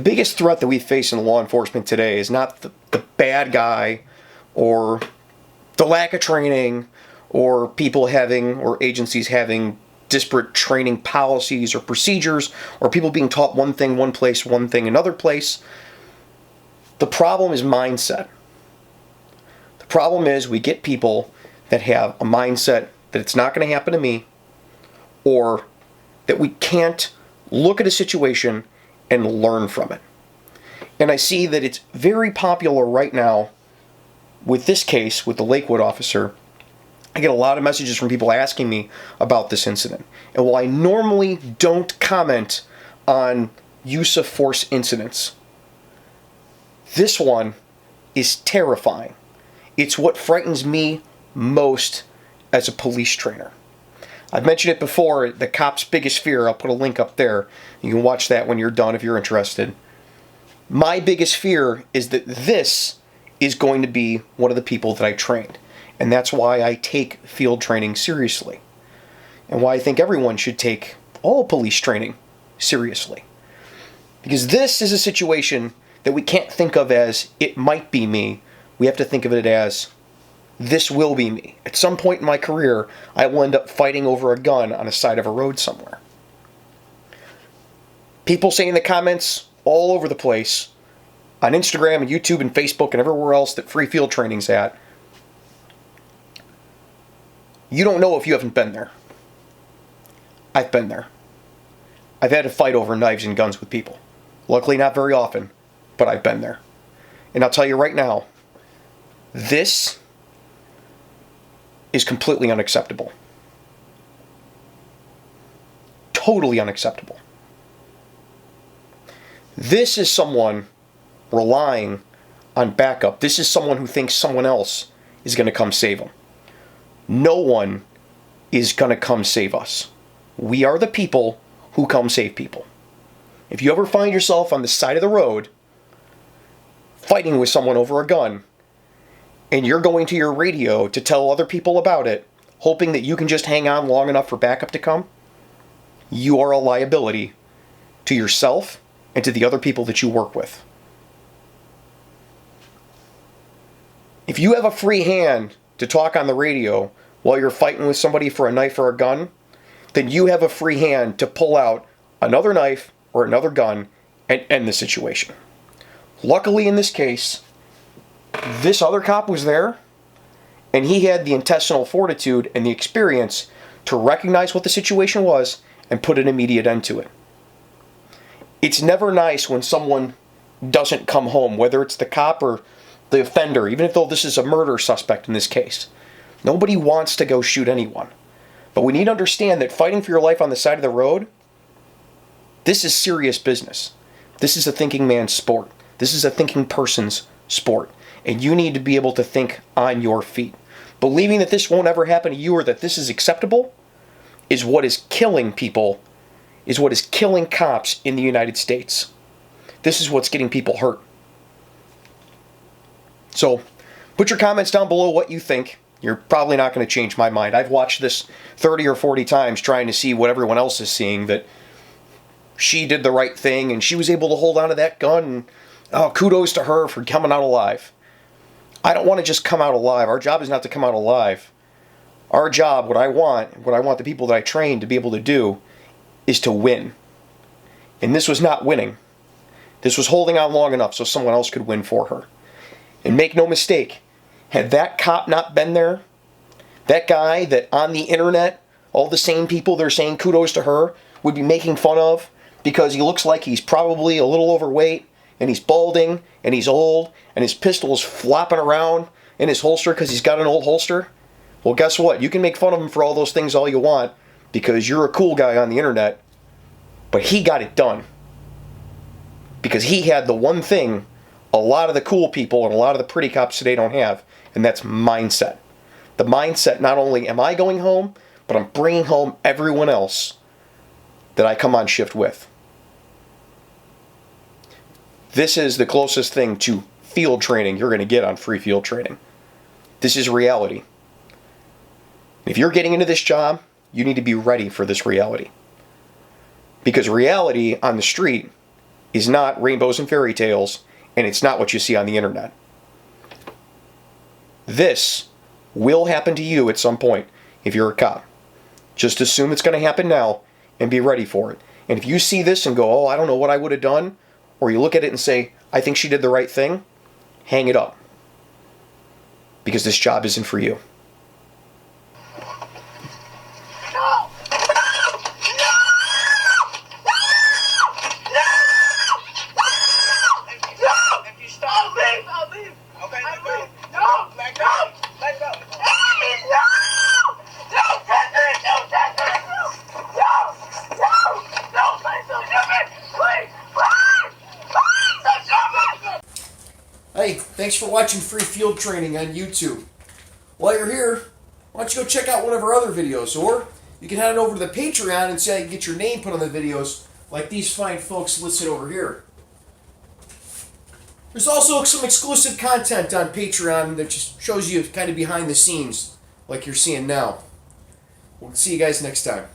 biggest threat that we face in law enforcement today is not the bad guy or the lack of training or people having or agencies having disparate training policies or procedures or people being taught one thing one place, one thing another place. The problem is mindset. The problem is we get people that have a mindset that it's not going to happen to me, or that we can't look at a situation and learn from it. And I see that it's very popular right now with this case, with the Lakewood officer. I get a lot of messages from people asking me about this incident. And while I normally don't comment on use of force incidents, this one is terrifying. It's what frightens me most as a police trainer. I've mentioned it before, the cop's biggest fear. I'll put a link up there. You can watch that when you're done if you're interested. My biggest fear is that this is going to be one of the people that I trained. And that's why I take field training seriously. And why I think everyone should take all police training seriously. Because this is a situation that we can't think of as, it might be me. We have to think of it as, this will be me. At some point in my career, I will end up fighting over a gun on the side of a road somewhere. People say in the comments all over the place, on Instagram and YouTube and Facebook and everywhere else that free field training's at, you don't know if you haven't been there. I've been there. I've had to fight over knives and guns with people. Luckily not very often, but I've been there. And I'll tell you right now, this is completely unacceptable. Totally unacceptable. This is someone relying on backup. This is someone who thinks someone else is going to come save them. No one is going to come save us. We are the people who come save people. If you ever find yourself on the side of the road fighting with someone over a gun, and you're going to your radio to tell other people about it, hoping that you can just hang on long enough for backup to come, you are a liability to yourself and to the other people that you work with. If you have a free hand to talk on the radio while you're fighting with somebody for a knife or a gun, then you have a free hand to pull out another knife or another gun and end the situation. Luckily in this case, this other cop was there, and he had the intestinal fortitude and the experience to recognize what the situation was and put an immediate end to it. It's never nice when someone doesn't come home, whether it's the cop or the offender, even though this is a murder suspect in this case. Nobody wants to go shoot anyone. But we need to understand that fighting for your life on the side of the road, this is serious business. This is a thinking man's sport. This is a thinking person's sport. And you need to be able to think on your feet. Believing that this won't ever happen to you or that this is acceptable is what is killing people, is what is killing cops in the United States. This is what's getting people hurt. So, put your comments down below what you think. You're probably not going to change my mind. I've watched this 30 or 40 times trying to see what everyone else is seeing, that she did the right thing and she was able to hold on to that gun. And, oh, kudos to her for coming out alive. I don't want to just come out alive. Our job is not to come out alive. Our job, what I want the people that I train to be able to do, is to win. And this was not winning. This was holding on long enough so someone else could win for her. And make no mistake, had that cop not been there, that guy that on the internet, all the same people they're saying kudos to her, would be making fun of because he looks like he's probably a little overweight, and he's balding, and he's old, and his pistol is flopping around in his holster because he's got an old holster. Well, guess what? You can make fun of him for all those things all you want because you're a cool guy on the internet, but he got it done. Because he had the one thing a lot of the cool people and a lot of the pretty cops today don't have, and that's mindset. The mindset, not only am I going home, but I'm bringing home everyone else that I come on shift with. This is the closest thing to field training you're going to get on free field training. This is reality. If you're getting into this job, you need to be ready for this reality. Because reality on the street is not rainbows and fairy tales, and it's not what you see on the internet. This will happen to you at some point if you're a cop. Just assume it's going to happen now and be ready for it. And if you see this and go, oh, I don't know what I would have done, or you look at it and say, I think she did the right thing, hang it up. Because this job isn't for you. Hey, thanks for watching Free Field Training on YouTube. While you're here, why don't you go check out one of our other videos, or you can head on over to the Patreon and see how you can get your name put on the videos like these fine folks listed over here. There's also some exclusive content on Patreon that just shows you kind of behind the scenes like you're seeing now. We'll see you guys next time.